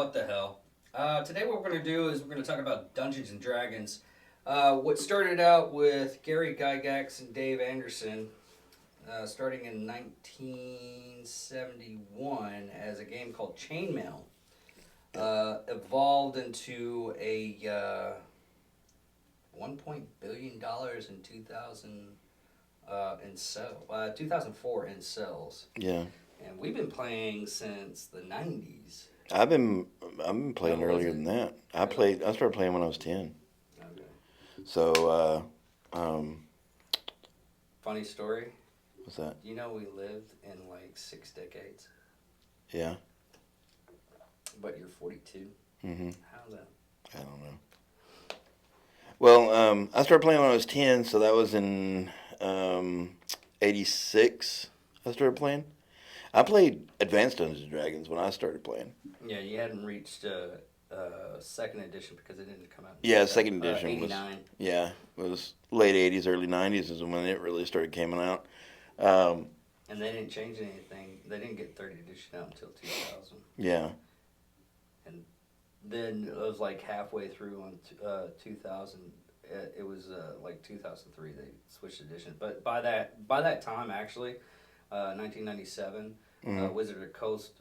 what the hell. Today what we're going to do is we're going to talk about Dungeons and Dragons. What started out with Gary Gygax and Dave Anderson, starting in 1971 as a game called Chainmail, evolved into a $1 billion in 2004 in sales. Yeah, And we've been playing since the 90s. I've been playing No, was earlier it? than that. Really? I started playing when I was 10. Okay. So, Funny story. what's that? You know we lived in like 6 decades, Yeah. but you're 42. Mhm. How's that? I don't know. Well, I started playing when I was 10, so that was in '86. I started playing. I played Advanced Dungeons and Dragons when I started playing. Yeah, you hadn't reached second edition because it didn't come out Yeah, until second edition was 89. yeah, it was late '80s, early '90s is when it really started coming out. Um, And they didn't change anything. They didn't get third edition out until 2000. yeah, And then it was like halfway through on 2000. It was like 2003 they switched edition. But by that time, actually, 1997, mhm, Wizard of the Coast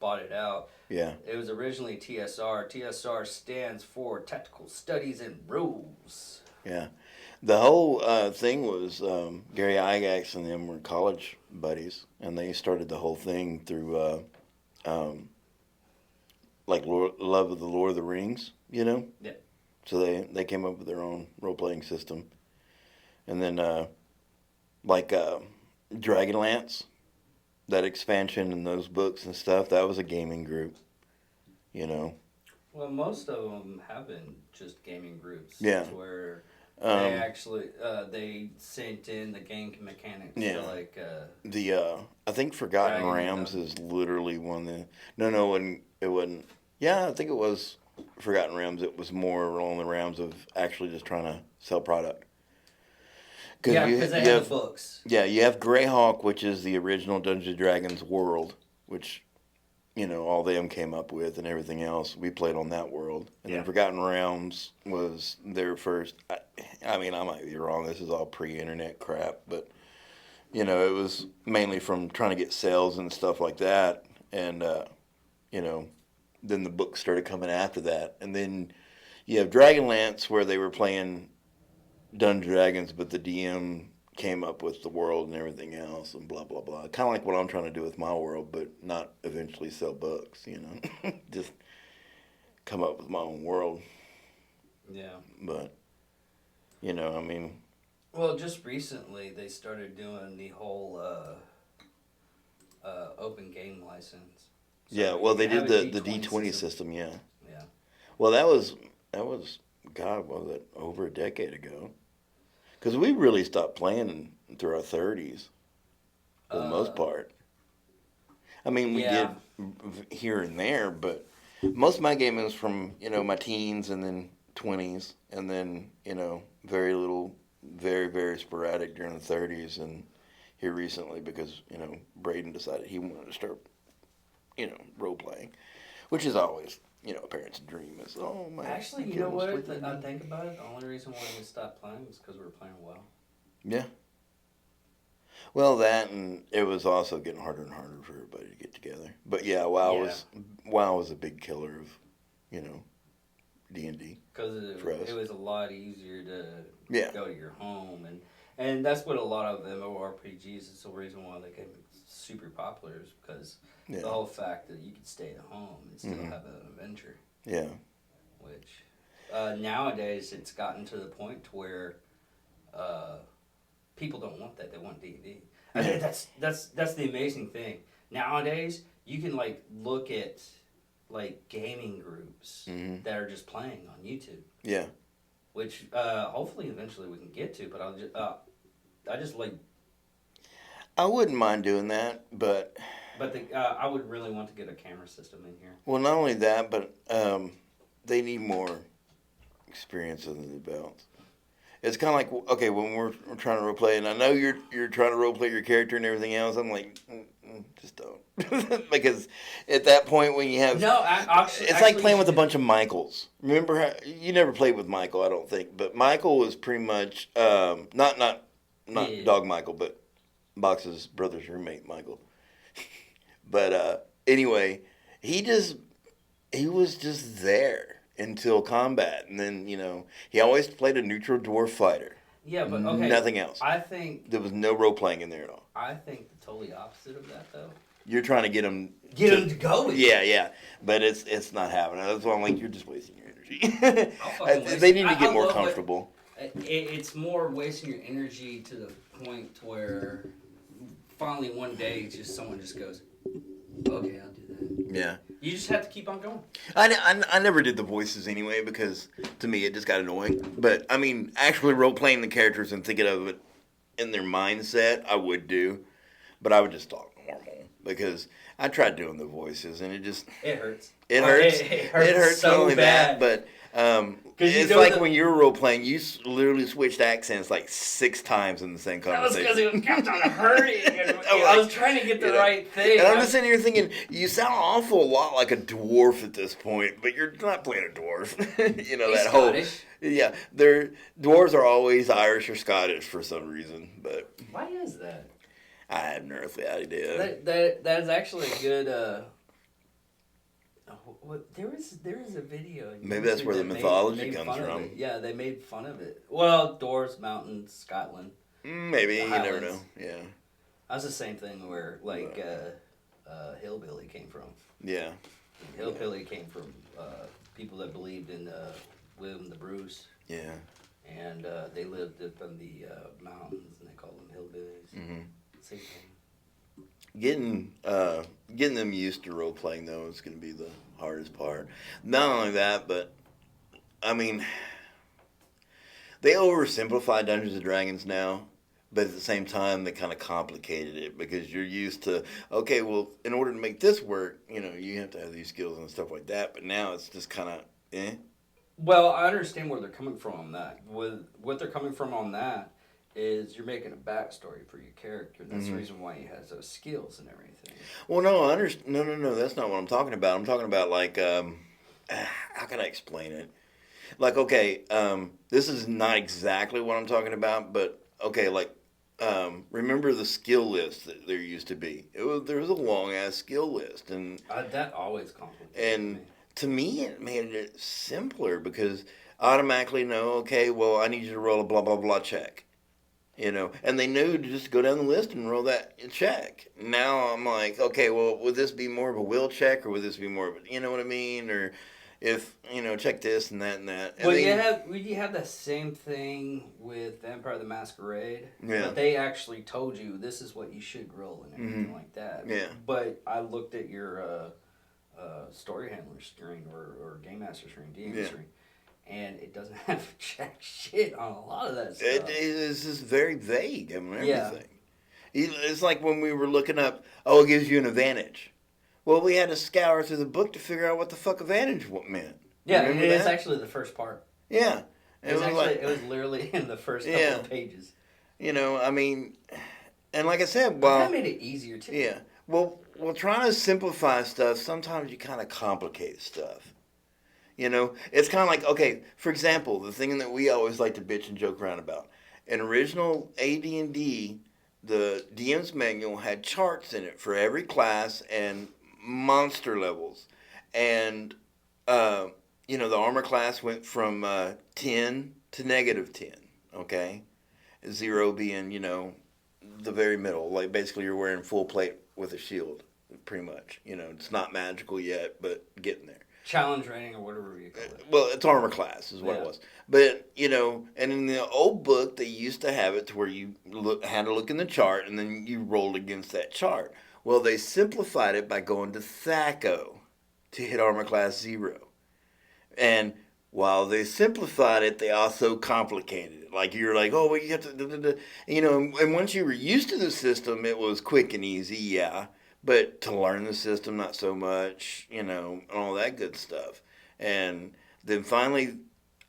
bought it out. yeah, It was originally TSR. TSR stands for Tactical Studies and Rules. yeah. The whole thing was Gary Gygax and them were college buddies, and they started the whole thing through um, like Love of the Lord of the Rings, you know. Yeah. So they came up with their own role playing system, and then like Dragonlance, that expansion and those books and stuff. That was a gaming group, you know. Well, most of them have been just gaming groups. Yeah. Where they Um, actually they sent in the game mechanics Yeah. for like I think Forgotten Dragon Rams stuff. is literally one that no, it wasn't. Yeah, I think it was Forgotten Realms. It was more along the realms of actually just trying to sell product. Yeah, You because they you had have the books. yeah, you have Greyhawk, which is the original Dungeons and Dragons world, which all them came up with and everything else. We played on that world, and Yeah. then Forgotten Realms was their first. I mean, I might be wrong. This is all pre-internet crap, but it was mainly from trying to get sales and stuff like that, and you know, then the books started coming after that, and then you have Dragonlance where they were playing Dungeons and Dragons, but the DM came up with the world and everything else, and blah blah blah. Kind of like what I'm trying to do with my world, but not eventually sell books. Just come up with my own world. Yeah. But I mean, Well, just recently they started doing the whole open game license. So yeah. you Well, they can have did a the D20 D20 system. system. Yeah. Yeah. Well, that was God, was it over a decade ago? Because we really stopped playing through our 30s for the most Uh, part. I mean, we yeah. did here and there, but most of my gaming was from my teens and then 20s, and then very little, very very sporadic during the 30s, and here recently because Braden decided he wanted to start role playing, which is always a parent's dream is, oh Actually, my you kid know wants to what? play I D&D. think about it. The only reason why we stopped playing was because we were playing well. Yeah. Well, that and it was also getting harder and harder for everybody to get together. But yeah, Yeah. WoW was a big killer of D&D Because for it us. was a lot easier to Yeah. go to your home, and that's what a lot of MMORPGs is the reason why they became super popular is because the Yeah. whole fact that you could stay at home and still Mhm. have an adventure, Yeah. which nowadays it's gotten to the point to where uh, people don't want that; they want D&D. I Yeah. think that's the amazing thing. Nowadays, you can like look at like gaming groups Mhm. that are just playing on YouTube, Yeah. which hopefully eventually we can get to. But I just like, I wouldn't mind doing that, but I would really want to get a camera system in here. well, not only that, but they need more experience under the belt. It's kind of like, okay, when we're trying to role play, and I know you're trying to role play your character and everything else. I'm like, just don't, because at that point when you have No, it's like playing with a bunch of Michaels. Remember how you never played with Michael, I don't think, but Michael was pretty much not Yeah. Dog Michael, but Box's brother's roommate Michael. But anyway, he was just there until combat, and then he always played a neutral dwarf fighter. Yeah, but okay. Nothing else. I think There was no role playing in there at all. I think the totally opposite of that, though. You're trying to get him to go with yeah, but it's not happening. That's why I'm like, you're just wasting your energy. Waste They need to I get more love comfortable. It's more wasting your energy to the point where finally one day someone just goes, okay, I'll do that. Yeah. You just have to keep on going. I never did the voices anyway because to me it just got annoying. But I mean, actually role playing the characters and thinking of it in their mindset, I would do. But I would just talk normal because I tried doing the voices and it hurts. It hurts. It hurts so not only bad. that, but it's like when you were role playing, you literally switched accents like 6 times in the same conversation. That was because it kept on hurting. I was trying to get the right thing. And I'm just sitting here thinking, you sound an awful lot like a dwarf at this point, but you're not playing a dwarf. He's Scottish. Yeah, dwarves are always Irish or Scottish for some reason, but why is that? I have no earthly idea. That is actually a good. There is a video. Maybe that's where the mythology comes from. Yeah, they made fun of it. Well, Dwarves, Mountains, Scotland. Maybe you never know. Yeah. That's the same thing where Hillbilly came from. Yeah. Hillbilly came from people that believed in William the Bruce. Yeah. And they lived up in the mountains, and they called them hillbillies. Mm-hmm. Same thing. Getting them used to role playing though is going to be the hardest part. Not only that, but I mean, they oversimplify Dungeons and Dragons now, but at the same time they kind of complicated it because you're used to, okay, well, in order to make this work, you have to have these skills and stuff like that. But now it's just kind of Well, I understand where they're coming from on that. What they're coming from on that is you're making a backstory for your character. That's the reason why he has those skills and everything. Well, no, no, that's not what I'm talking about. I'm talking about like, how can I explain it? Like, okay, this is not exactly what I'm talking about, but okay, like, remember the skill list that there used to be? There was a long ass skill list, and that always complicates. And to me, it made it simpler because I automatically know, okay, well, I need you to roll a blah blah blah check. And they knew to just go down the list and roll that check. Now I'm like, okay, well, would this be more of a will check or would this be more of a, you know what I mean? Or if, check this and that and that. And you have the same thing with Vampire the Masquerade. Yeah. But they actually told you this is what you should roll and everything like that. Yeah. But I looked at your story handler screen or game master screen, DM screen. And it doesn't have jack shit on a lot of that stuff. It is just very vague and everything. Yeah. It's like when we were looking up, it gives you an advantage. Well, we had to scour through the book to figure out what the fuck advantage meant. Yeah, and it's actually the first part. Yeah. It was literally in the first couple of pages. I mean, and like I said, that made it easier too. Yeah. Well, trying to simplify stuff, sometimes you kind of complicate stuff. It's kind of like, okay, for example, the thing that we always like to bitch and joke around about. In original AD&D, the DM's manual had charts in it for every class and monster levels. And, the armor class went from 10 to -10, okay? 0 being, the very middle. Like, basically you're wearing full plate with a shield, pretty much. It's not magical yet, but getting there. Challenge rating or whatever you call it. Well, it's armor class is what it was. But, and in the old book, they used to have it to where you had to look in the chart and then you rolled against that chart. Well, they simplified it by going to THAC0 to hit armor class 0. And while they simplified it, they also complicated it. Like, you're like, oh, well, you have to, and once you were used to the system, it was quick and easy, yeah. But to learn the system, not so much, and all that good stuff. And then finally,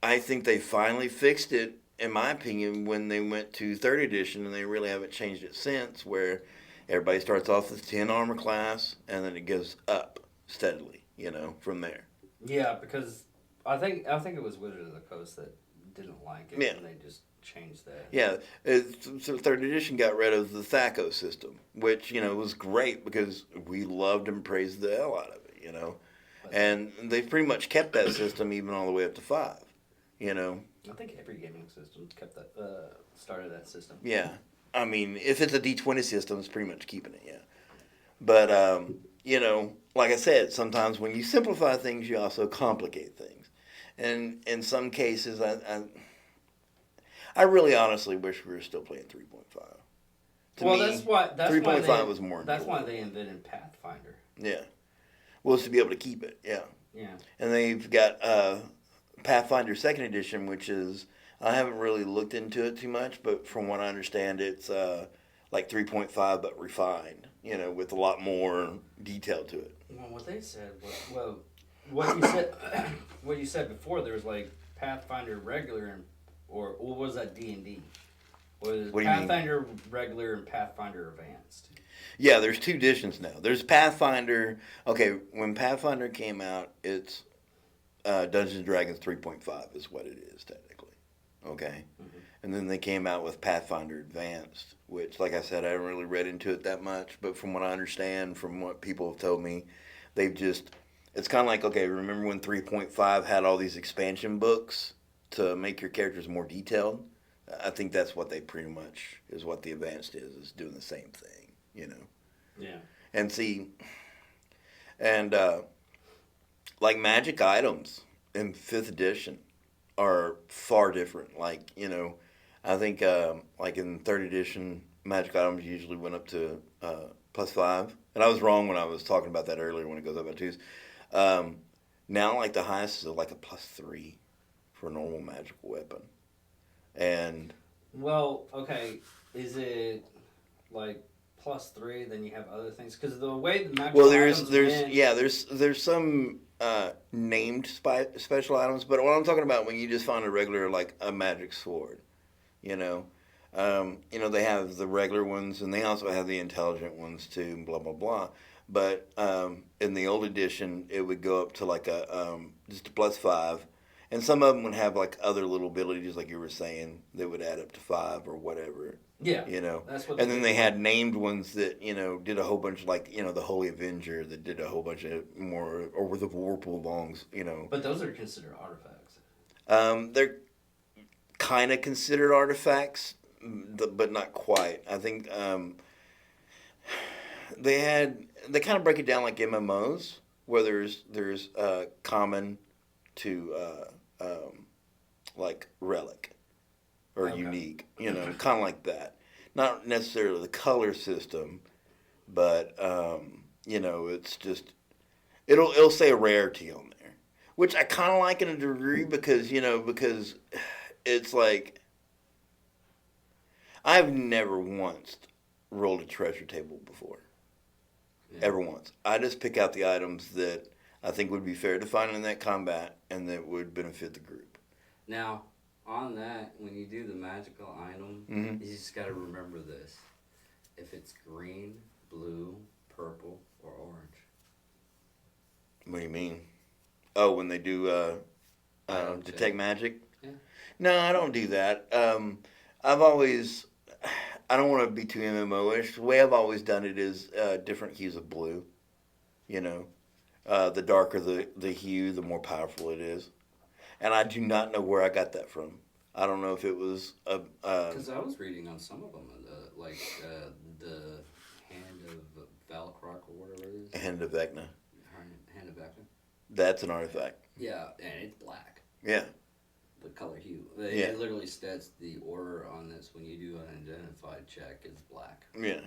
I think they finally fixed it in my opinion, when they went to third edition, and they really haven't changed it since, where everybody starts off with 10 armor class, and then it goes up steadily, from there. Yeah, because I think it was Wizards of the Coast that didn't like it, Yeah. and they just changed that. Yeah, so third edition got rid of the THACO system, which, was great because we loved and praised the hell out of it. But And they've pretty much kept that system even all the way up to 5, I think every gaming system kept that started that system. Yeah. I mean, if it's a D20 system, it's pretty much keeping it, yeah. But, like I said, sometimes when you simplify things, you also complicate things. And in some cases, I really honestly wish we were still playing 3.5. To me, that's why 3.5 was more That's why enjoyable. they invented Pathfinder. Yeah. Well, it's to be able to keep it, yeah. Yeah. And they've got Pathfinder Second Edition, which is, I haven't really looked into it too much, but from what I understand, it's like 3.5 but refined, with a lot more detail to it. Well, what they said was, what you said, what you said before, there was like Pathfinder regular or what was that D&D? Was What do you mean? Pathfinder regular and Pathfinder Advanced? Yeah, there's 2 editions now. There's Pathfinder. Okay, when Pathfinder came out, it's Dungeons and Dragons 3.5 is what it is technically. Okay, and then they came out with Pathfinder Advanced, which, like I said, I haven't really read into it that much. But from what I understand, from what people have told me, they've just, it's kind of like, okay, remember when 3.5 had all these expansion books to make your characters more detailed? I think that's what they pretty much is what the Advanced is doing the same thing, Yeah. And see, and like magic items in 5th edition are far different. Like, I think like in 3rd edition, magic items usually went up to +5. And I was wrong when I was talking about that earlier when it goes up by 2s. Now, like, the highest is like a +3 for a normal magical weapon. And Well, okay, is it like +3? Then you have other things because the way the magical well, items went, there's some named special items, but what I'm talking about when you just find a regular, like a magic sword, they have the regular ones and they also have the intelligent ones too, and blah blah blah. But in the old edition, it would go up to like a just a +5. And some of them would have like other little abilities, like you were saying, that would add up to 5 or whatever. yeah, that's what. And then they had named ones that did a whole bunch of, like, the Holy Avenger that did a whole bunch of more, or the Whirlpool Longs. But those are considered artifacts. They're kind of considered artifacts, but not quite. I think they kind of break it down like MMOs, where there's common to like relic or Okay. unique, kind of like that. Not necessarily the color system, but it's just it'll say a rarity on there, which I kind of like in a degree because it's like I've never once rolled a treasure table before, ever once. I just pick out the items that I think would be fair to find in that combat and that would benefit the group. Now, on that, when you do the magical item, you just got to remember this: if it's green, blue, purple, or orange. What do you mean? Oh, when they do Item detect check. magic? Yeah. No, I don't do that. I've always, I don't want to be too MMO-ish. The way I've always done it is different hues of blue. The darker the hue, the more powerful it is. And I do not know where I got that from. I don't know if it was Because I was reading on some of them, the Hand of Valakroc or whatever it is. Hand of Vecna. Hand of Vecna. That's an artifact. Yeah, and it's black. Yeah. The color hue. Yeah. It literally states the order on this when you do an identified check is black. Yeah.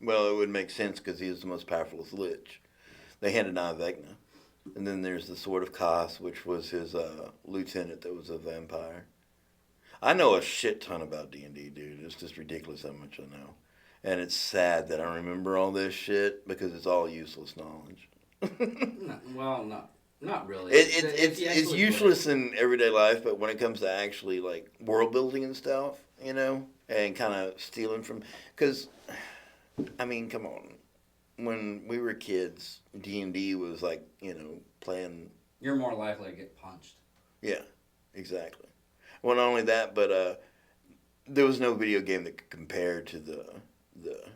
Well, it would make sense because he is the most powerful lich. They handed Eye Vecna. And then there's the Sword of Kos, which was his lieutenant that was a vampire. I know a shit ton about D&D, dude. It's just ridiculous how much I know. And it's sad that I remember all this shit because it's all useless knowledge. No, well, not Not really. It's useless in everyday life, but when it comes to actually like world building and stuff, you know, and kind of stealing from, because I mean, come on, when we were kids, D&D was like, you know, playing. You're more likely to get punched. Yeah, exactly. Well, not only that, but there was no video game that could compare to the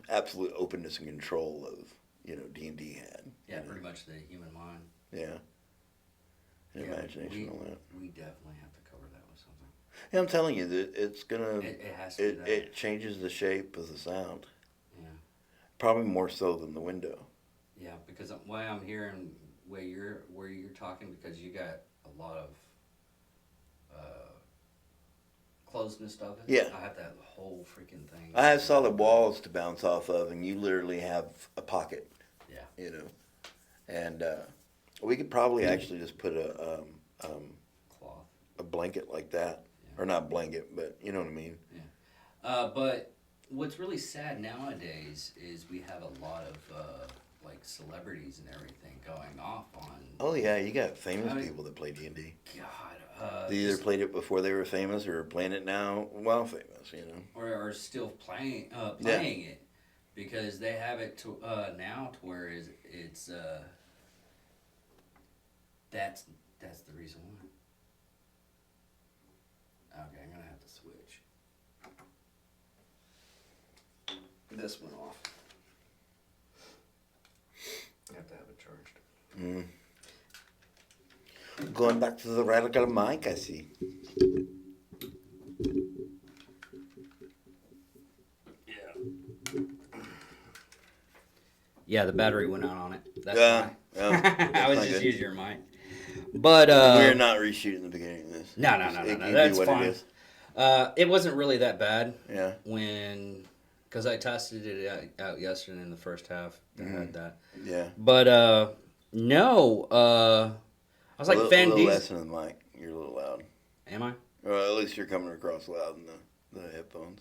absolute openness and control of, you know, D&D had. Yeah, you know? pretty much the human mind. Yeah. And imagination and all that. We definitely have to cover that with something. Yeah, I'm telling you that it's gonna. It has to be that. It changes the shape of the sound. Yeah. Probably more so than the window. Yeah, because why I'm hearing where you're talking, because you got a lot of closeness of it. Yeah. I have that whole freaking thing. I have solid walls to bounce off of, and you literally have a pocket. Yeah. You know, and we could probably actually just put a Cloth. a blanket like that, Yeah. or not blanket, but you know what I mean. Yeah. But what's really sad nowadays is we have a lot of like celebrities and everything going off on. Oh yeah, you got famous people that play D&D. God. They either played it before they were famous, or are playing it now while famous. You know. Or are still playing it, because they have it to now to where it's that's the reason why. Okay, I'm gonna have to switch. This went off. I have to have it charged. Going back to the radical mic, I see. Yeah, the battery went out on it. That's Yeah. I was not just good. using your mic. But We're not reshooting the beginning of this. No. It'd be That's what fine. it is. It wasn't really that bad. Yeah. Because I tested it out yesterday in the first half. I had that. Yeah. But no, I was like Van a little Diesel. less than the mic. You're a little loud. Am I? Well, at least you're coming across loud in the headphones.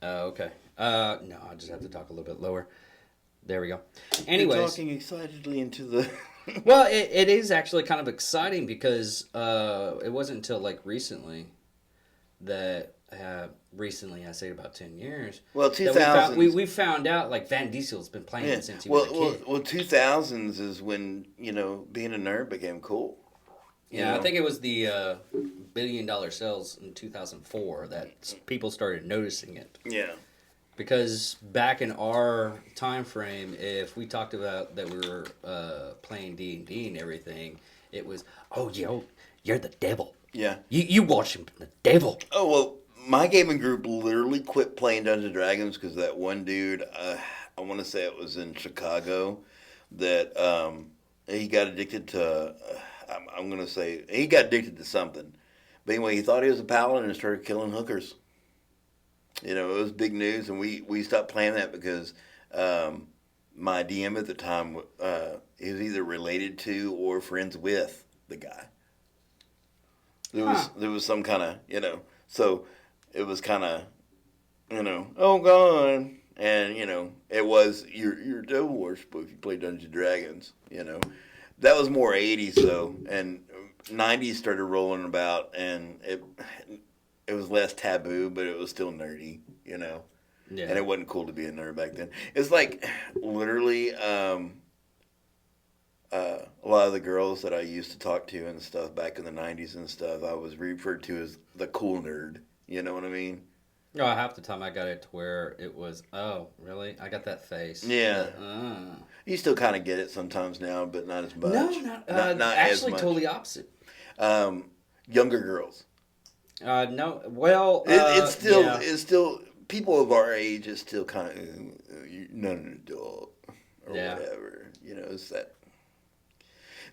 Okay. No, I just have to talk a little bit lower. There we go. Anyways, You're talking excitedly into the. well, it is actually kind of exciting because it wasn't until like recently that I say about 10 years. Well, 2000s. We found out like Van Diesel's been playing it since he was a kid. Well, 2000s is when, you know, being a nerd became cool. Yeah, I think it was the $1 billion sales in 2004 that people started noticing it. Yeah. Because back in our time frame, if we talked about that we were playing D&D and everything, it was, oh, you're the devil. Yeah. You worship the devil. Oh, well, my gaming group literally quit playing Dungeons and Dragons because that one dude, I want to say it was in Chicago, that he got addicted to, I'm going to say, he got addicted to something. But anyway, he thought he was a paladin and started killing hookers. You know, it was big news, and we stopped playing that because my DM at the time, he was either related to or friends with the guy. There was some kind of, you know, so it was kind of, you know, oh God, and you know, it was your devil worshiper if you play Dungeons and Dragons, you know. That was more 80s though, and 90s started rolling about, and it was less taboo, but it was still nerdy, you know. Yeah. And it wasn't cool to be a nerd back then. It's like literally a lot of the girls that I used to talk to and stuff back in the 90s and stuff, I was referred to as the cool nerd. You know what I mean? No, half the time I got it to where it was, oh, really? I got that face. Yeah. You still kind of get it sometimes now, but not as much. No, not actually as much. totally opposite. Younger girls. No, well, It's still people of our age is still kind of you're not an adult or whatever. You know, it's that.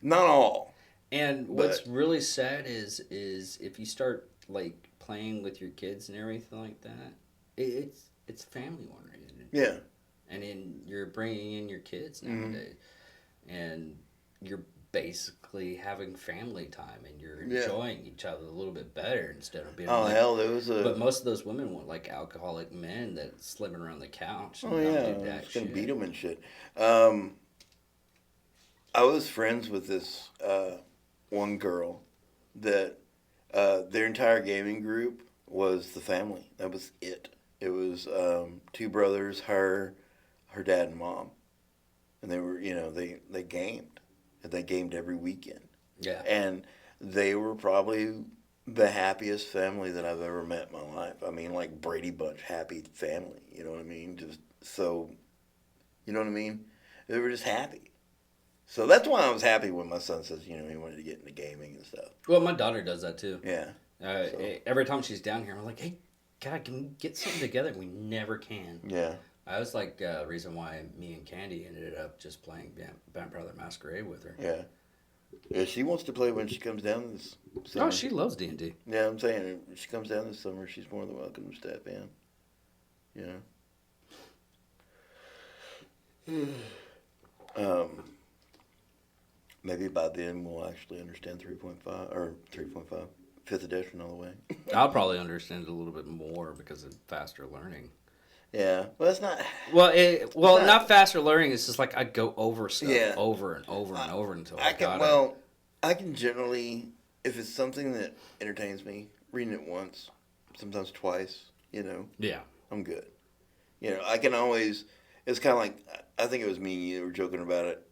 Not all. And what's really sad is if you start like playing with your kids and everything like that, it's family oriented. Yeah. And then you're bringing in your kids nowadays, and you're basically having family time, and you're enjoying each other a little bit better instead of being. But most of those women want like alcoholic men that slimming around the couch. And gonna beat them and shit. I was friends with this one girl that their entire gaming group was the family. That was it. It was two brothers, her dad, and mom, and they were they gamed. They gamed every weekend, Yeah. and they were probably the happiest family that I've ever met in my life. I mean, like Brady Bunch happy family. You know what I mean? Just so, you know what I mean? They were just happy. So that's why I was happy when my son says, he wanted to get into gaming and stuff. Well, my daughter does that too. Yeah. Every time she's down here, I'm like, hey, God, can we get something together? We never can. Yeah. I was like, the reason why me and Candy ended up just playing Vampire the Masquerade with her. Yeah. Yeah, she wants to play when she comes down this summer. Oh, she loves D&D. Yeah, I'm saying, if she comes down this summer, she's more than welcome to step in. Maybe by then we'll actually understand 3.5 or 3.5, 5th edition all the way. I'll probably understand it a little bit more because of faster learning. Yeah, well, it's not. Well, not faster learning. It's just like I go over stuff over and over and over until I got it. I can generally, if it's something that entertains me, reading it once, sometimes twice. Yeah. I'm good. I can always. It's kind of like I think it was me and you were joking about it.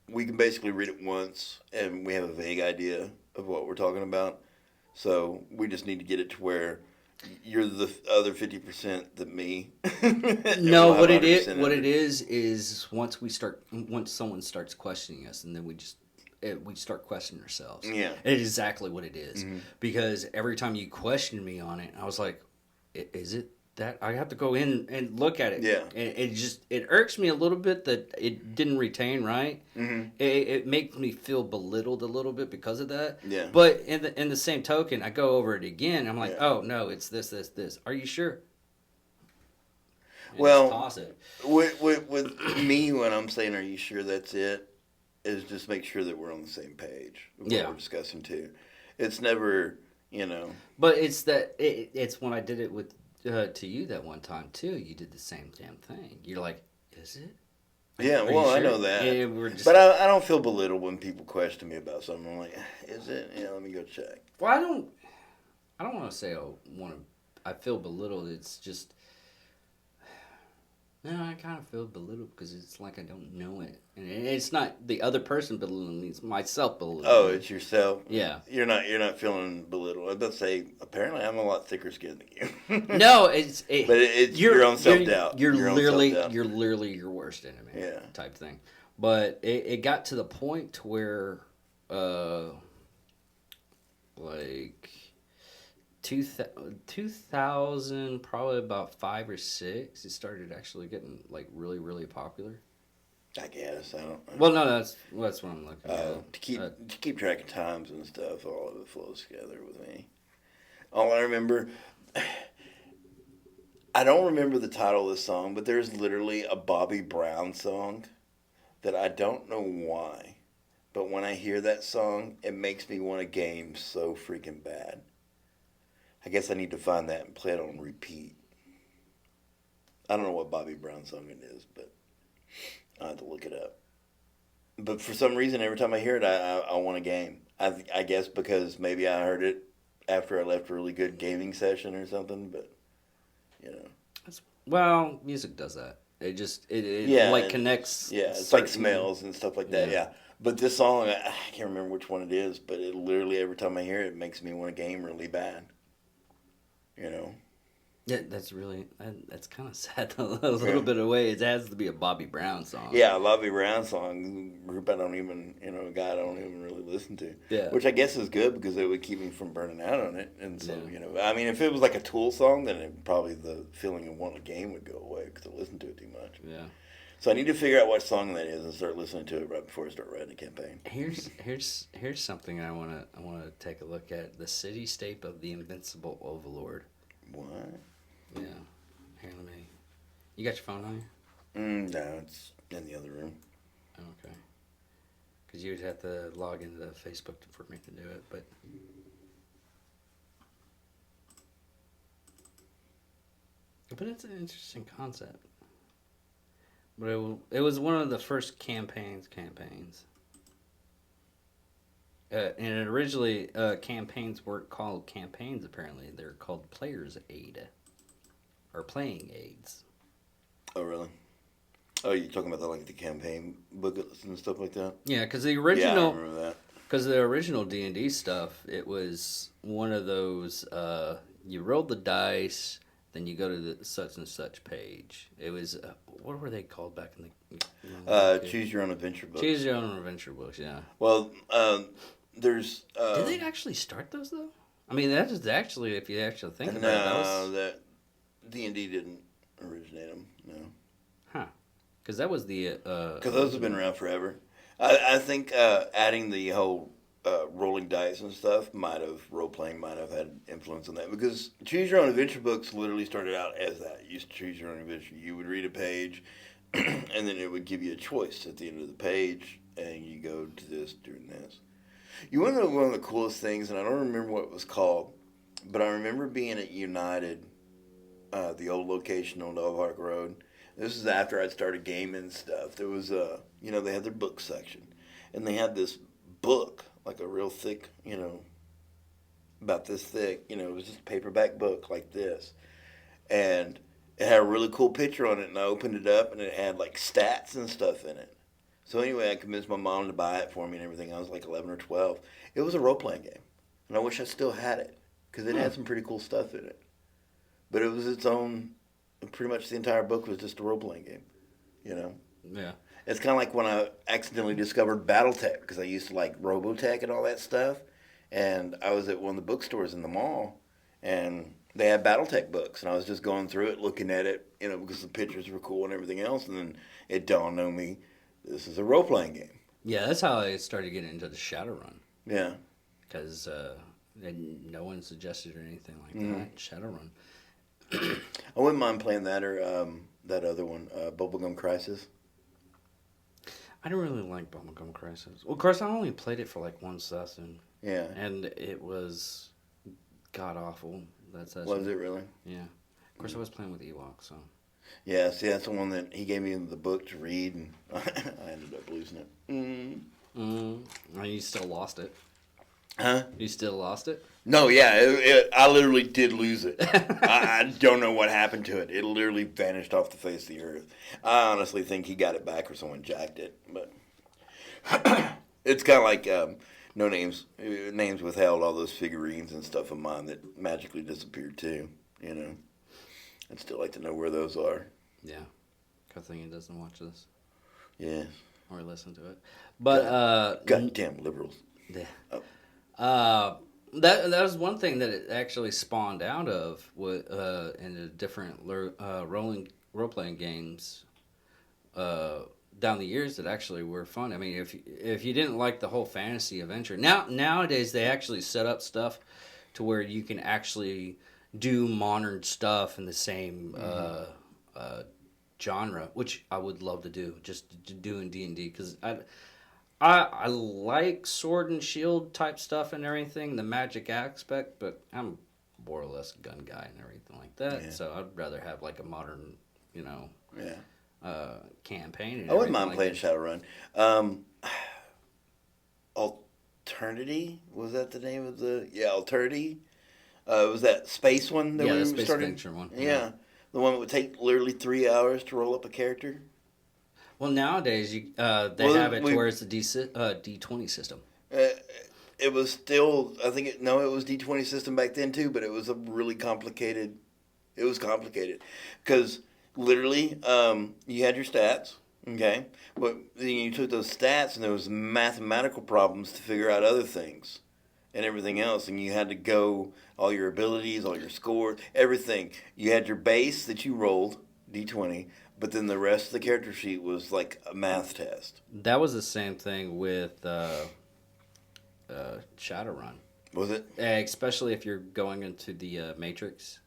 We can basically read it once, and we have a vague idea of what we're talking about. So we just need to get it to where you're the other 50% than me. No, what it is once someone starts questioning us, and then we start questioning ourselves. Yeah, it is exactly what it is. Mm-hmm. Because every time you questioned me on it, I was like, "Is it that?" I have to go in and look at it. Yeah, and it irks me a little bit that it didn't retain right. Mm-hmm. It makes me feel belittled a little bit because of that. Yeah, but in the same token, I go over it again. I'm like, "Oh no, it's this. Are you sure?" Well, toss it. With me, when I'm saying, "Are you sure that's it?" is just make sure that we're on the same page with what we're discussing too. It's never, But it's that it's when I did it with to you that one time too. You did the same damn thing. You're like, "Is it?" Yeah, well, sure? I know that. But I don't feel belittled when people question me about something. I'm like, "Is it?" Let me go check. Well, I don't want to say I feel belittled. It's just. No, I kind of feel belittled because it's like I don't know it, and it's not the other person belittling me; it's myself belittling. Oh, it's yourself. Yeah, you're not feeling belittled. I was about to say, apparently, I'm a lot thicker skinned than you. No, but it's your own self doubt. You're literally your worst enemy. Yeah, type thing. But it got to the point to where, like. 2000, probably about 5 or 6, it started actually getting like really, really popular. I guess I don't. Well, no, that's what I'm looking at. To keep track of times and stuff, all of it flows together with me. All I remember, I don't remember the title of the song, but there's literally a Bobby Brown song that I don't know why, but when I hear that song, it makes me want to game so freaking bad. I guess I need to find that and play it on repeat. I don't know what Bobby Brown song it is, but I'll have to look it up. But for some reason, every time I hear it, I want a game. I guess because maybe I heard it after I left a really good gaming session or something, but, Well, music does that. It like connects. Yeah, it's like smells and stuff like that, yeah. But this song, I can't remember which one it is, but it literally, every time I hear it, it makes me want a game really bad. Yeah, that's kind of sad. A little bit of way. It has to be a Bobby Brown song. Yeah, a Bobby Brown song, a group I don't even, a guy I don't even really listen to. Yeah. Which I guess is good because it would keep me from burning out on it. And so, I mean, if it was like a Tool song, then probably the feeling of wanting a game would go away because I listen to it too much. Yeah. So I need to figure out what song that is and start listening to it right before I start writing a campaign. Here's something I wanna take a look at: the city-state of the Invincible Overlord. What? Yeah. Here, let me. You got your phone on you? No, it's in the other room. Okay. Because you would have to log into Facebook for me to do it, but. But it's an interesting concept. But it was one of the first campaigns. And originally, campaigns weren't called campaigns, apparently. They're called Player's Aid. Or Playing Aids. Oh, really? Oh, you're talking about the campaign booklets and stuff like that? Yeah, because the Yeah, I original... remember that. Because the original D&D stuff, it was one of those, you rolled the dice, then you go to the such and such page. It was, what were they called back in the... Choose Your Own Adventure books. Choose Your Own Adventure books, yeah. Well, there's... Did they actually start those, though? I mean, that is actually, if you actually think about it, No, that D&D didn't originate them, no. Huh. Because that was the... Because those have been around forever. I think adding the whole rolling dice and stuff role-playing might have had influence on that. Because Choose Your Own Adventure books literally started out as that. You used to choose your own adventure. You would read a page, and then it would give you a choice at the end of the page, and you go to this, doing this. You want to know one of the coolest things, and I don't remember what it was called, but I remember being at United, the old location on Love Park Road. This is after I'd started gaming and stuff. There was they had their book section, and they had this book, like a real thick, about this thick, it was just a paperback book like this, and it had a really cool picture on it, and I opened it up, and it had like stats and stuff in it. So anyway, I convinced my mom to buy it for me and everything. I was like 11 or 12. It was a role-playing game, and I wish I still had it, because it had some pretty cool stuff in it. But it was its own... Pretty much the entire book was just a role-playing game, Yeah. It's kind of like when I accidentally discovered Battletech, because I used to like Robotech and all that stuff, and I was at one of the bookstores in the mall, and they had Battletech books, and I was just going through it, looking at it, because the pictures were cool and everything else, and then it dawned on me, this is a role-playing game. Yeah, that's how I started getting into the Shadowrun. Yeah. Because no one suggested or anything like that. Shadowrun. I wouldn't mind playing that or that other one, Bubblegum Crisis. I don't really like Bubblegum Crisis. Well, of course, I only played it for like one session. Yeah. And it was god-awful, that session. Was it really? Yeah. Of course, I was playing with Ewok, so... Yeah, see, that's the one that he gave me the book to read, and I ended up losing it. And you still lost it. Huh? You still lost it? No, yeah, I literally did lose it. I don't know what happened to it. It literally vanished off the face of the earth. I honestly think he got it back or someone jacked it, but it's kind of like no names withheld, all those figurines and stuff of mine that magically disappeared too. I'd still like to know where those are. Yeah. Good thing he doesn't watch this. Yeah. Or listen to it. But goddamn liberals. Yeah. Oh. That was one thing that it actually spawned out of in the different role-playing games down the years that actually were fun. I mean, if you didn't like the whole fantasy adventure, nowadays they actually set up stuff to where you can actually do modern stuff in the same genre, which I would love to do, just to do in D&D, because I like sword and shield type stuff and everything, the magic aspect, but I'm more or less a gun guy and everything like that. Yeah. So I'd rather have like a modern, campaign. And I wouldn't mind like playing Shadowrun. Alternity, was that the name of the? Yeah, Alternity. Was that space one that we the space started? adventure one. Yeah, the one that would take literally 3 hours to roll up a character. Well, nowadays they have it to where it's a D20 system. It was still, I think, it was D20 system back then too, but it was a really complicated. It was complicated because literally you had your stats, okay, but then you took those stats and there was mathematical problems to figure out other things and everything else, and you had to go all your abilities, all your scores, everything. You had your base that you rolled, D20. But then the rest of the character sheet was like a math test. That was the same thing with Shadowrun. Was it? Especially if you're going into the Matrix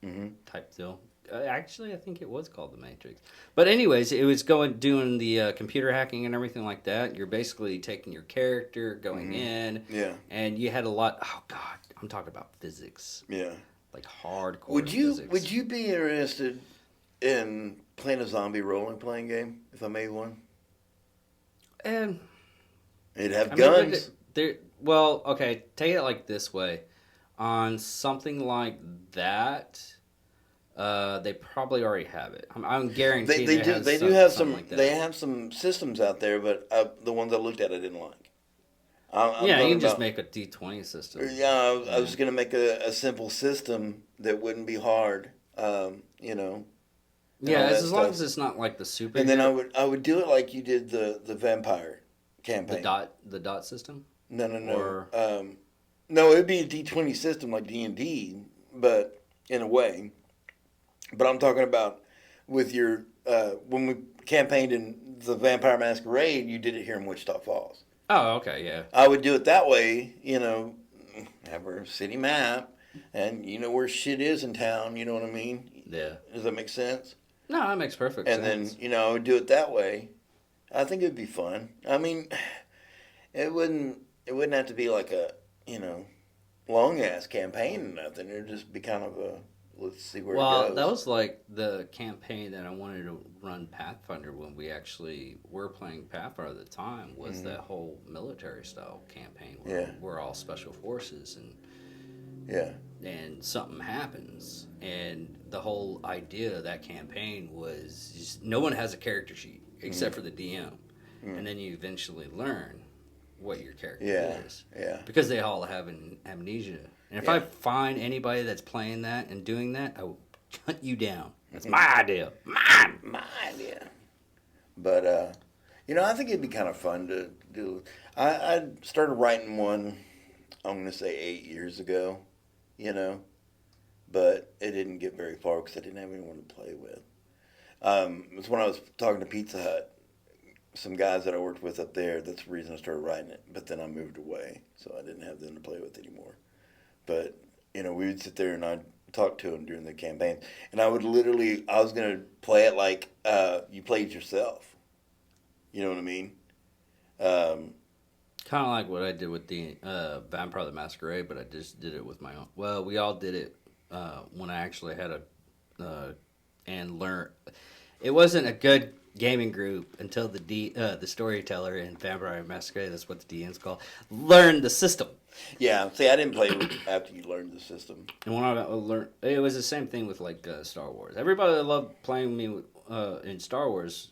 type deal. Actually, I think it was called the Matrix. But anyways, it was doing the computer hacking and everything like that. You're basically taking your character, going in. Yeah. And you had a lot... Oh, God. I'm talking about physics. Yeah. Like hardcore physics. Would you be interested... in playing a zombie role-playing game if I made one? And It'd have I mean, guns. well, okay, take it like this way. On something like that, they probably already have it. I'm They, guaranteed they they do have they do have something some like they that. have some systems out there, but the ones I looked at I didn't like. I'm Yeah, you talking can just about. make a D20 system. Yeah, I Yeah. was gonna make a simple system that wouldn't be hard, you know, and Yeah, all that as long stuff. as it's not like the And then superhero, I would do it like you did the vampire campaign. the dot system, No, no, no. or No, it'd be a D20 system like D&D, but in a way. But I'm talking about with your when we campaigned in the Vampire Masquerade, you did it here in Wichita Falls. oh, okay, yeah, I would do it that way, you know, have our city map, and you know where shit is in town. You know what I mean? yeah. Does that make sense? No, that makes perfect And then sense. you know I would do it that way. I think it'd be fun. I mean, it wouldn't have to be like a you know long ass campaign or nothing. It'd just be kind of a let's see where it Well, that goes. was like the campaign that I wanted to run Pathfinder when we actually were playing Pathfinder at the time. Was that whole military style campaign where Yeah. we're all special forces Yeah. and something happens, and the whole idea of that campaign was just, no one has a character sheet except for the DM, and then you eventually learn what your character Yeah. is Yeah. because they all have an amnesia. And if I find anybody that's playing that and doing that, I will hunt you down. That's my idea. Mine. My idea. But you know, I think it'd be kind of fun to do. I started writing one. I'm gonna say 8 years ago. You know, but it didn't get very far because I didn't have anyone to play with. It was when I was talking to Pizza Hut, some guys that I worked with up there. That's the reason I started writing it. But then I moved away, so I didn't have them to play with anymore. But you know, we would sit there and I'd talk to them during the campaign, and I would literally, I was gonna play it like you played yourself. You know what I mean? Um, Kind of like what I did with the Vampire the Masquerade, but I just did it with my own. Well, we all did it when I actually had and learn. It wasn't a good gaming group until the storyteller in Vampire Masquerade. That's what the DM's called. Learned the system. yeah. See, I didn't play with after you learned the system. And when I learned, it was the same thing with like Star Wars. Everybody loved playing me in Star Wars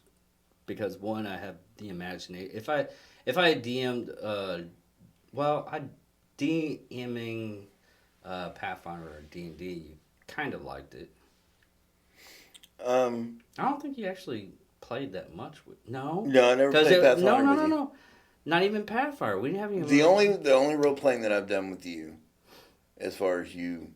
because one, I have the imagination. If I DM'd, I DMing Pathfinder or D&D, you kind of liked it. I don't think you actually played that much with. No, No, I never played Pathfinder no, with no, you. no, not even Pathfinder. We didn't have any. The only role playing that I've done with you, as far as you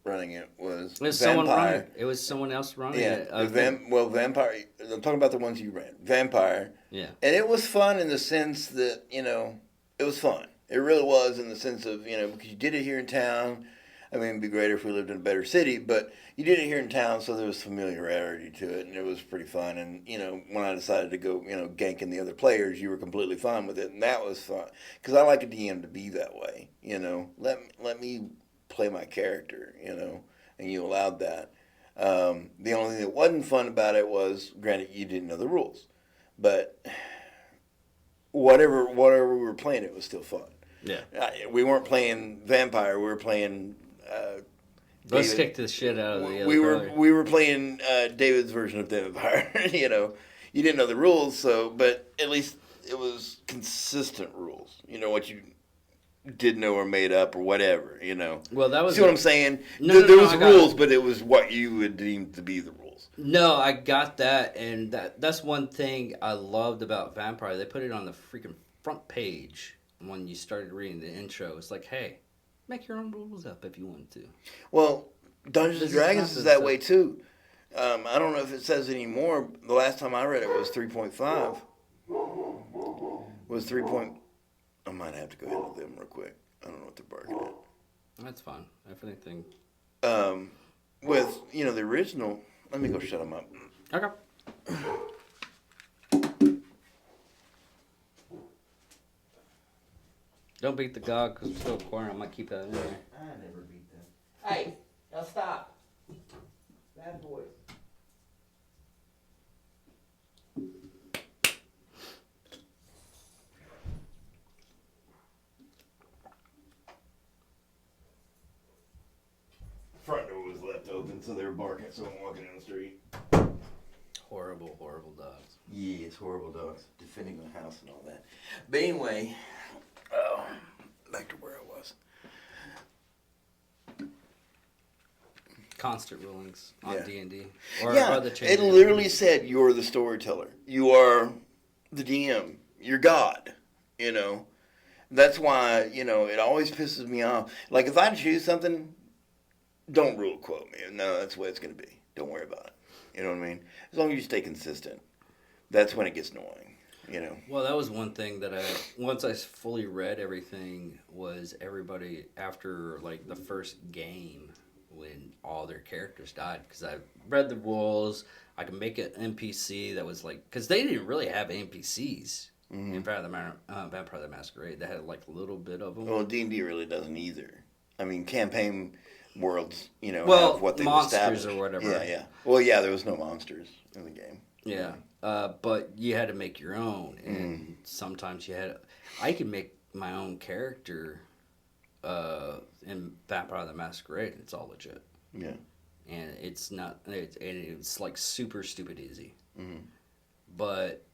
running it, was It was Vampire. someone running. It was someone else running Yeah, it. Vampire. I'm talking about the ones you ran. Vampire. Yeah. And it was fun in the sense that, you know, it was fun. It really was in the sense of, you know, because you did it here in town. I mean, it'd be greater if we lived in a better city, but you did it here in town, so there was familiarity to it, and it was pretty fun. And, you know, when I decided to go, you know, ganking the other players, you were completely fine with it, and that was fun. Because I like a DM to be that way, you know. Let me play my character, you know, and you allowed that. The only thing that wasn't fun about it was, granted, you didn't know the rules, but whatever we were playing, it was still fun. Yeah. We weren't playing Vampire. We were playing. Let's David. kick the shit out of the other. We were playing David's version of Vampire. You know, you didn't know the rules, so but at least it was consistent rules. You know what you did know or made up or whatever. You know. Well, that was. See what I'm saying? No, There was I got rules, it. but it was what you would deem to be the rules. No, I got that, and that's one thing I loved about Vampire. They put it on the freaking front page when you started reading the intro. It's like, hey, make your own rules up if you want to. Well, Dungeons and Dragons is that so- way too. I don't know if it says anymore. The last time I read it was 3.5. Was 3. I might have to go ahead with them real quick. I don't know what they're barking at. That's fine. If anything. With you know the original. Let me go shut them up. Okay. Don't beat the dog because it's still a corner. I might keep that in there. I never beat them. Hey, now stop. Bad boys. left open, so they were barking at someone walking down the street. Horrible, horrible dogs. Yeah, it's horrible dogs defending the house and all that. But anyway, back to where I was. Constant rulings on Yeah. D&D. Yeah, the it changes. literally said you're the storyteller. You are the DM. You're God. You know, that's why it always pisses me off. Like if I choose something, don't rule quote me. No, that's the way it's gonna be. Don't worry about it. You know what I mean? As long as you stay consistent, that's when it gets annoying. Well, that was one thing that once I fully read everything, was everybody after like the first game when all their characters died, because I read the rules. I could make an NPC that was like, because they didn't really have NPCs in Vampire the Masquerade. They had like a little bit of them. Well, D&D really doesn't either. I mean, campaign worlds, have what they've monsters established. or whatever. Yeah. Well, yeah, there was no monsters in the game. Yeah, but you had to make your own, and sometimes I could make my own character in Vampire the Masquerade. It's all legit. Yeah. And it's not. It's like super stupid easy. Mm-hmm. But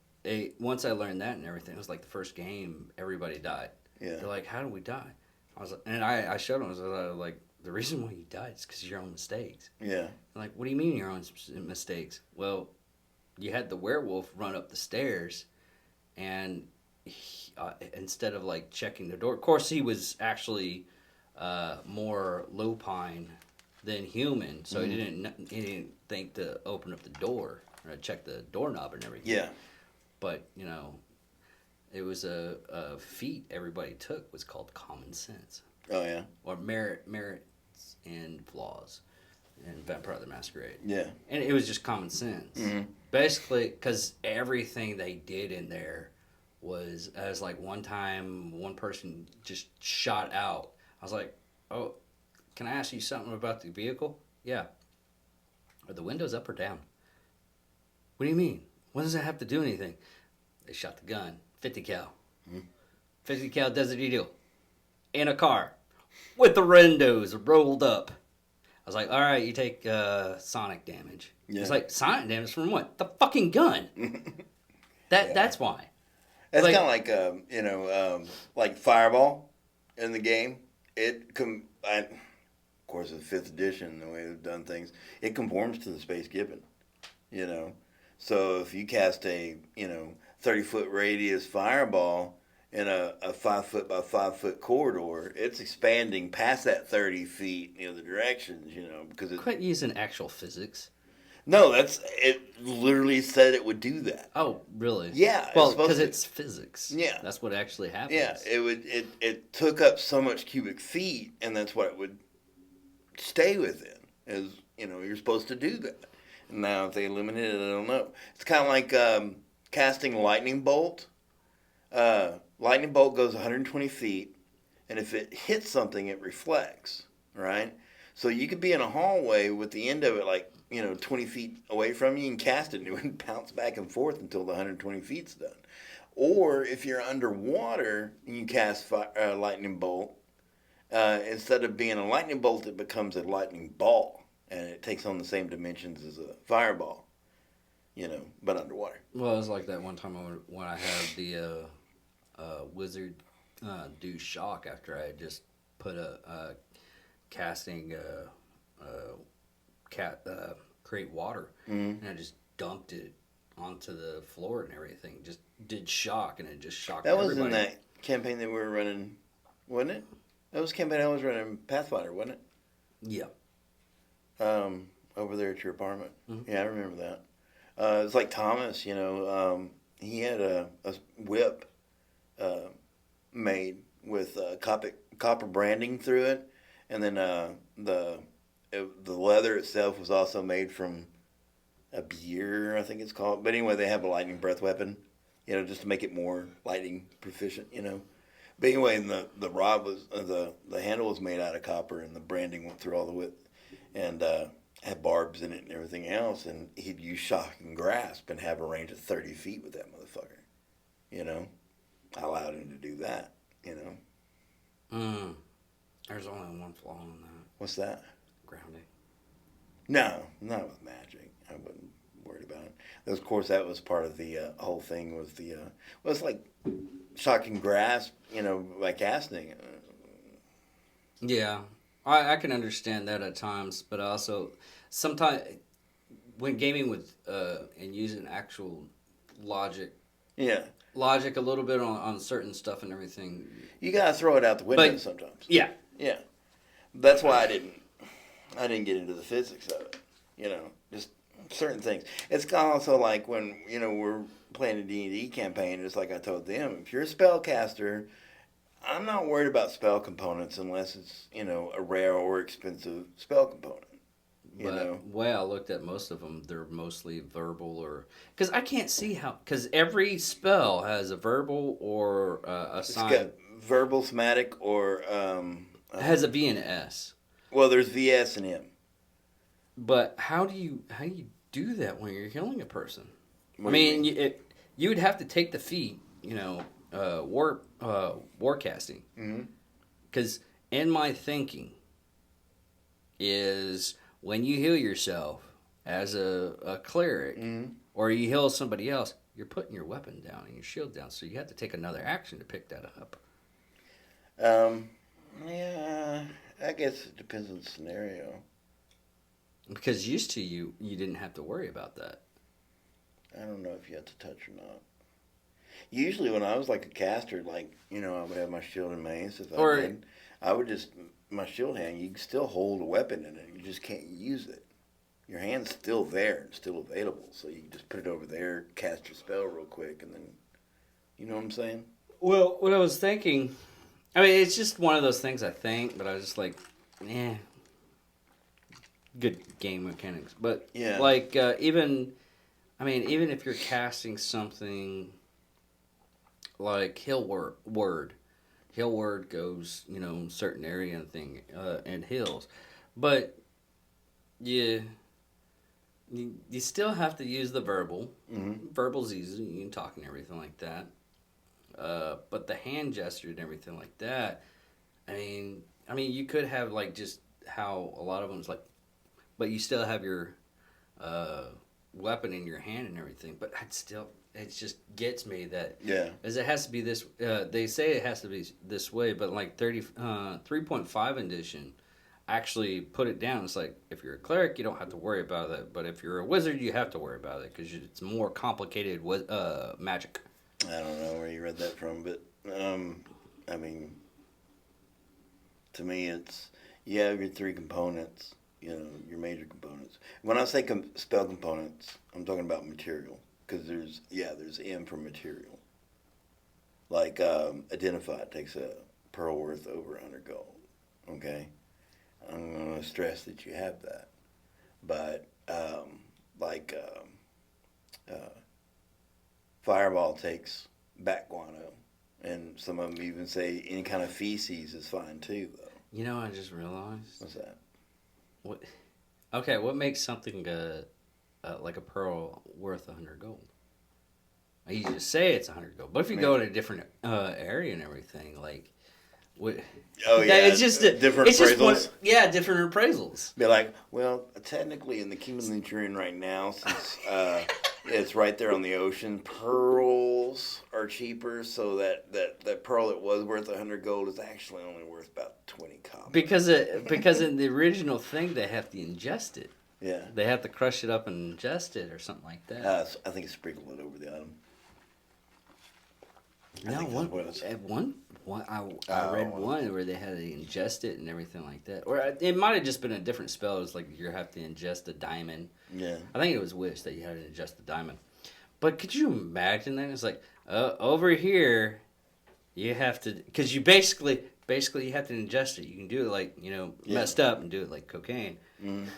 once I learned that and everything, it was like the first game, everybody died. Yeah. They're like, "How did we die?" I was like, and I showed them. I was like, the reason why you died is because of your own mistakes. Yeah. They're like, what do you mean your own mistakes? Well, you had the werewolf run up the stairs, and instead of like checking the door, of course he was actually more lupine than human, so he didn't think to open up the door or check the doorknob and everything. Yeah. But it was a feat everybody took, was called common sense. Oh yeah. Or merits and flaws in Vampire the Masquerade. Yeah. And it was just common sense. Mm-hmm. Basically, because everything they did in there was, as like one time, one person just shot out. I was like, oh, can I ask you something about the vehicle? Yeah. Are the windows up or down? What do you mean? What does that have to do anything? They shot the gun. 50 cal. 50 cal Desert Eagle. In a car. With the windows rolled up. I was like, all right, you take sonic damage. Yeah. It's like, sonic damage from what? The fucking gun. That's why. That's Like- kind of like like Fireball in the game. Of course, it's 5th edition, the way they've done things, it conforms to the space given. So if you cast a 30-foot radius fireball in a 5-foot by 5-foot corridor, it's expanding past that 30 feet, the directions, because it. Quit using actual physics. No, it literally said it would do that. Oh, really? Yeah. Well, because it's physics. Yeah. That's what actually happens. Yeah, it took up so much cubic feet, and that's what it would stay within. You're supposed to do that. Now, if they eliminated it, I don't know. It's kind of like casting lightning bolt. Lightning bolt goes 120 feet, and if it hits something, it reflects, right? So you could be in a hallway with the end of it 20 feet away from you and cast it, and it would bounce back and forth until the 120 feet's done. Or if you're underwater and you cast lightning bolt, instead of being a lightning bolt, it becomes a lightning ball, and it takes on the same dimensions as a fireball, but underwater. Well, it was like that one time when I had the wizard do shock after I had just put a casting create water, and I just dumped it onto the floor and everything. Just did shock, and it just shocked everybody. That was in that campaign that we were running, wasn't it? That was a campaign I was running Pathfinder, wasn't it? Yeah. Over there at your apartment. Mm-hmm. Yeah, I remember that. It's like Thomas, he had a whip made with copper branding through it, and then the leather itself was also made from a beer, I think it's called. But anyway, they have a lightning breath weapon, just to make it more lightning proficient, But anyway, the rod was the handle was made out of copper, and the branding went through all the width, and had barbs in it and everything else. And he'd use shock and grasp and have a range of 30 feet with that motherfucker. I allowed him to do that. There's only one flaw in that. What's that? Grounding. No, not with magic. I wasn't worried about it. Of course, that was part of the whole thing with the. Well, it's like shock and grasp, by casting. Yeah, I can understand that at times, but also sometimes when gaming with and using actual logic, Yeah, logic a little bit on certain stuff and everything. you gotta throw it out the window But sometimes. yeah, Yeah, that's why I didn't get into the physics of it. Just certain things. It's also like when we're playing a D&D campaign. It's like I told them, if you're a spellcaster, I'm not worried about spell components unless it's a rare or expensive spell component. but way I looked at most of them, they're mostly verbal or because I can't see how because every spell has a verbal or a It's sign. got verbal, somatic, or It has a V and an S. well, there's VS and M. But how do you do that when you're healing a person? What I do you mean, mean? you would have to take the feat, war casting. Mm-hmm. Because in my thinking is when you heal yourself as a cleric Mm-hmm. or you heal somebody else, you're putting your weapon down and your shield down, so you have to take another action to pick that up. Yeah, I guess it depends on the scenario. Because used to you didn't have to worry about that. I don't know if you have to touch or not. Usually, when I was like a caster, I would have my shield in my hands. I would just my shield hand. You can still hold a weapon in it. You just can't use it. Your hand's still there and still available, so you can just put it over there, cast your spell real quick, and then, you know what I'm saying? Well, what I was thinking, I mean, it's just one of those things I think, but I was just like, good game mechanics. But Yeah. even if you're casting something like Heal Word goes, certain area and thing and heals, but you still have to use the verbal. Mm-hmm. Verbal's easy, you can talk and everything like that. But the hand gesture and everything like that, I mean, you could have just how a lot of them's but you still have your weapon in your hand and everything. But it just gets me that as it has to be this. They say it has to be this way, but 3.5 edition actually put it down. It's like if you're a cleric, you don't have to worry about it, but if you're a wizard, you have to worry about it because it's more complicated with magic. I don't know where you read that from, but I mean, to me, it's you have your three components. Your major components. When I say spell components, I'm talking about material because there's M for material. Like identify takes a pearl worth over 100 gold. Okay, I'm going to stress that you have that, but fireball takes bat guano, and some of them even say any kind of feces is fine too. Though. I just realized. What's that? What? Okay, what makes something like a pearl worth 100 gold? You just say it's 100 gold, but if you go in a different area and everything, what? Oh yeah, it's just different appraisals. Different appraisals. Be like, well, technically in the Kingdom that you're in right now, since it's right there on the ocean, pearls are cheaper. So that pearl that was worth 100 gold is actually only worth about 20 copper. Because in the original thing they have to ingest it. Yeah. They have to crush it up and ingest it or something like that. I think it's sprinkle it over the item. I read one where they had to ingest it and everything like that. Or it might have just been a different spell. It was like you have to ingest a diamond. Yeah. I think it was Wish that you had to ingest the diamond. But could you imagine that? It's like, over here, you have to... Because you basically you have to ingest it. You can do it messed up and do it like cocaine. Mm-hmm.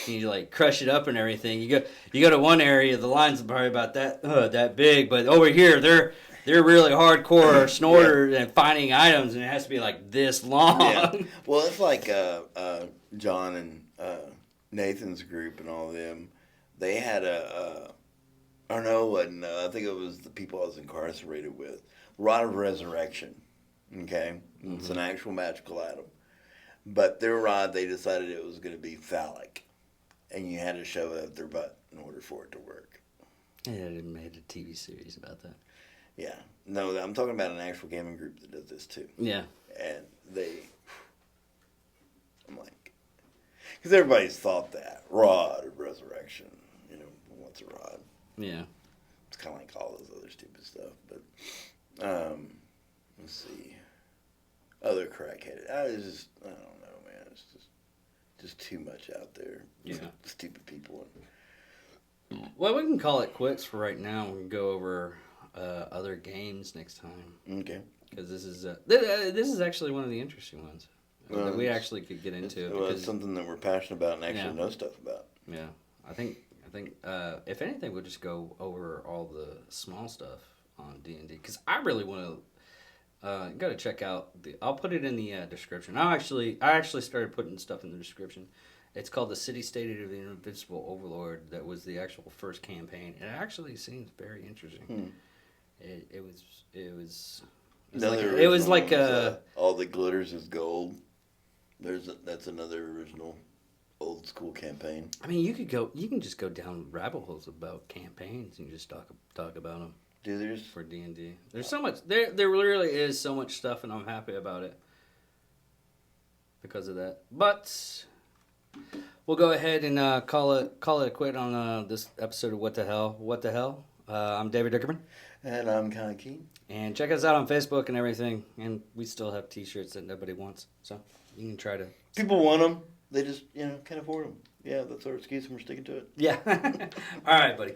You crush it up and everything. You go to one area, the line's probably about that big, but over here they're really hardcore snorters and finding items, and it has to be like this long. Yeah. Well, it's like John and Nathan's group and all of them. They had I think it was the people I was incarcerated with. Rod of Resurrection. Okay, mm-hmm. It's an actual magical item, but their rod they decided it was going to be phallic. and you had to shove it up their butt in order for it to work. Yeah, they made a TV series about that. Yeah. No, I'm talking about an actual gaming group that does this too. Yeah. And I'm like, because everybody's thought that rod of resurrection, what's a rod? Yeah. It's kind of like all those other stupid stuff. But let's see, other crackheaded. I don't know, man. It's just too much out there. Yeah. Stupid people. Well, we can call it quits for right now. We can go over other games next time. Okay. Because this is actually one of the interesting ones that we actually could get into. It's something that we're passionate about and actually know stuff about. Yeah, I think if anything, we'll just go over all the small stuff on D&D because I really want to go to check out I'll put it in the description. I actually started putting stuff in the description. It's called The City State of the Invincible Overlord. That was the actual first campaign. It actually seems very interesting. It was like all that glitters is gold. That's another original old school campaign. I mean, you can just go down rabbit holes about campaigns and just talk about them. Do there's for D&D? There's so much. There really is so much stuff, and I'm happy about it because of that. But we'll go ahead and call it a quit on this episode of What the Hell. What the Hell? I'm David Dickerman. And I'm kind of keen. And check us out on Facebook and everything. And we still have T-shirts that nobody wants, so you can try to. People want them. They just can't afford them. Yeah, that's our excuse, and we're sticking to it. Yeah. All right, buddy.